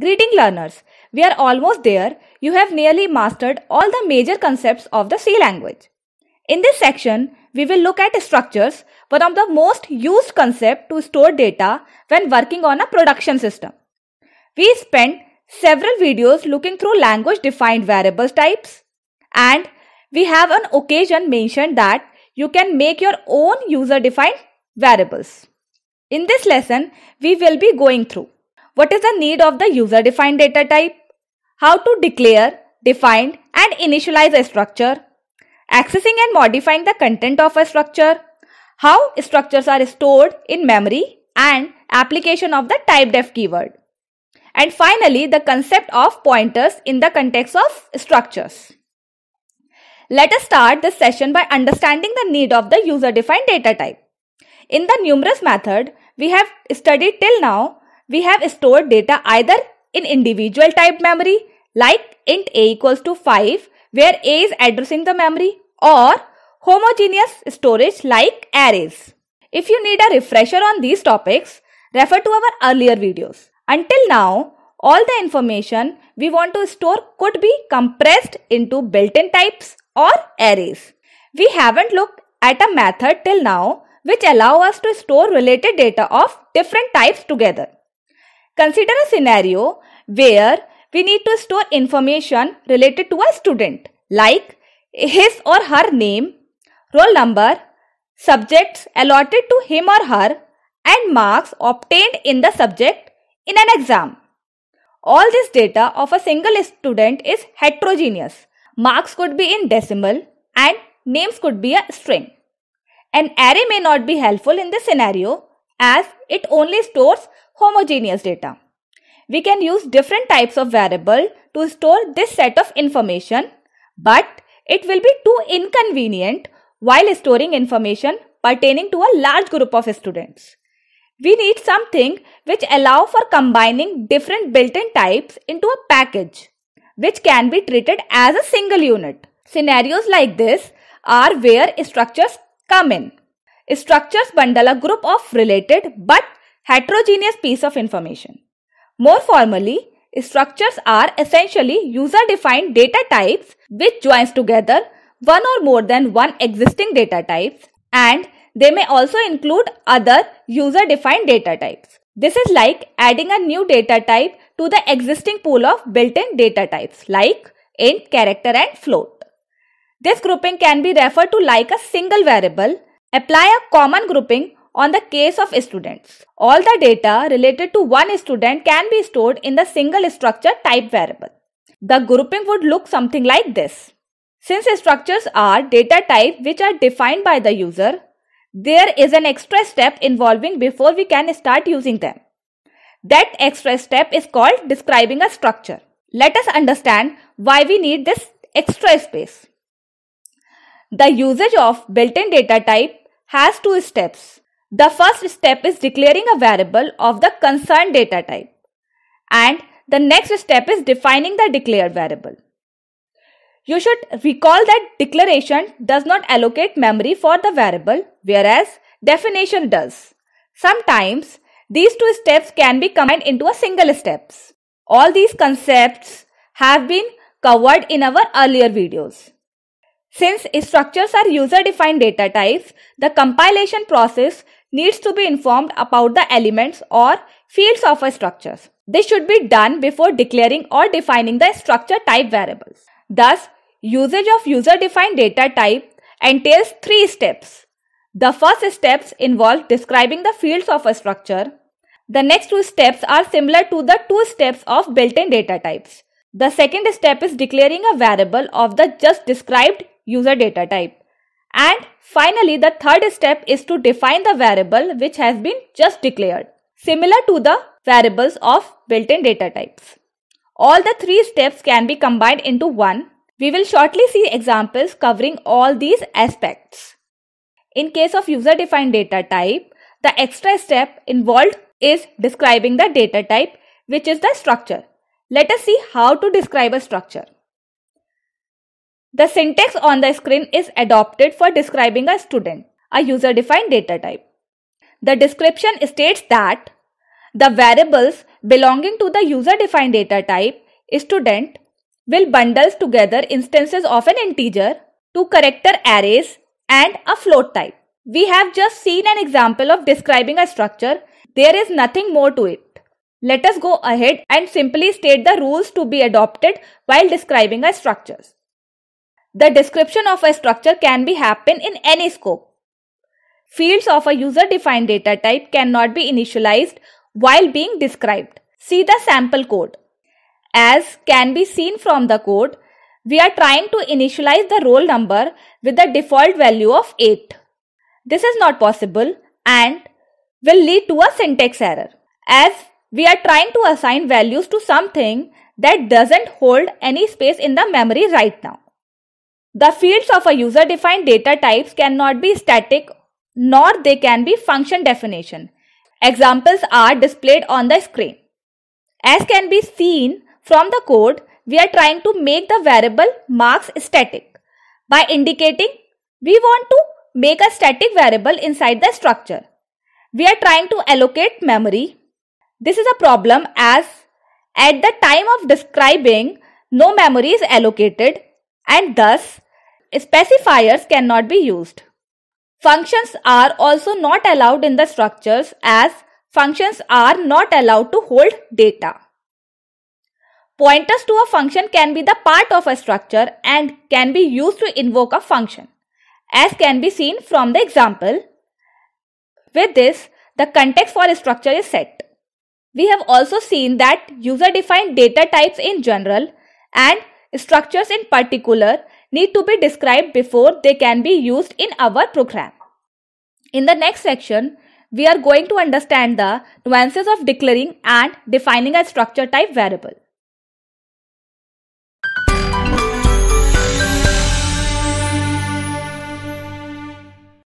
Greeting learners, we are almost there. You have nearly mastered all the major concepts of the C language. In this section, we will look at structures, one of the most used concepts to store data when working on a production system. We spent several videos looking through language-defined variables types, and we have on occasion mentioned that you can make your own user-defined variables. In this lesson, we will be going through what is the need of the user-defined data type, how to declare, define, and initialize a structure, accessing and modifying the content of a structure, how structures are stored in memory, and application of the typedef keyword. And finally, the concept of pointers in the context of structures. Let us start this session by understanding the need of the user-defined data type. In the numerous method we have studied till now, we have stored data either in individual type memory like int a equals to 5 where a is addressing the memory, or homogeneous storage like arrays. If you need a refresher on these topics, refer to our earlier videos. Until now, all the information we want to store could be compressed into built-in types or arrays. We haven't looked at a method till now which allow us to store related data of different types together. Consider a scenario where we need to store information related to a student like his or her name, roll number, subjects allotted to him or her, and marks obtained in the subject in an exam. All this data of a single student is heterogeneous. Marks could be in decimal and names could be a string. An array may not be helpful in this scenario as it only stores homogeneous data. We can use different types of variable to store this set of information, but it will be too inconvenient while storing information pertaining to a large group of students. We need something which allow for combining different built-in types into a package, which can be treated as a single unit. Scenarios like this are where structures come in. Structures bundle a group of related but heterogeneous piece of information. More formally, structures are essentially user-defined data types which joins together one or more than one existing data types, and they may also include other user-defined data types. This is like adding a new data type to the existing pool of built-in data types like int, character, and float. This grouping can be referred to like a single variable. Apply a common grouping on the case of students. All the data related to one student can be stored in the single structure type variable. The grouping would look something like this. Since structures are data type which are defined by the user, there is an extra step involving before we can start using them. That extra step is called describing a structure. Let us understand why we need this extra space. The usage of built-in data type has two steps. The first step is declaring a variable of the concerned data type, and the next step is defining the declared variable. You should recall that declaration does not allocate memory for the variable, whereas definition does. Sometimes these two steps can be combined into a single step. All these concepts have been covered in our earlier videos. Since structures are user-defined data types, the compilation process needs to be informed about the elements or fields of a structure. This should be done before declaring or defining the structure type variables. Thus, usage of user-defined data type entails three steps. The first steps involve describing the fields of a structure. The next two steps are similar to the two steps of built-in data types. The second step is declaring a variable of the just described user data type. And finally, the third step is to define the variable which has been just declared, similar to the variables of built-in data types. All the three steps can be combined into one. We will shortly see examples covering all these aspects. In case of user-defined data type, the extra step involved is describing the data type, which is the structure. Let us see how to describe a structure. The syntax on the screen is adopted for describing a student, a user-defined data type. The description states that the variables belonging to the user-defined data type student will bundles together instances of an integer, two character arrays, and a float type. We have just seen an example of describing a structure. There is nothing more to it. Let us go ahead and simply state the rules to be adopted while describing a structure. The description of a structure can be happen in any scope. Fields of a user-defined data type cannot be initialized while being described. See the sample code. As can be seen from the code, we are trying to initialize the roll number with the default value of 8. This is not possible and will lead to a syntax error, as we are trying to assign values to something that doesn't hold any space in the memory right now. The fields of a user-defined data types cannot be static, nor they can be function definition. Examples are displayed on the screen. As can be seen from the code, we are trying to make the variable marks static. By indicating we want to make a static variable inside the structure, we are trying to allocate memory. This is a problem as at the time of describing, no memory is allocated and thus specifiers cannot be used. Functions are also not allowed in the structures as functions are not allowed to hold data. Pointers to a function can be the part of a structure and can be used to invoke a function, as can be seen from the example. With this, the context for a structure is set. We have also seen that user-defined data types in general and structures in particular need to be described before they can be used in our program. In the next section, we are going to understand the nuances of declaring and defining a structure type variable.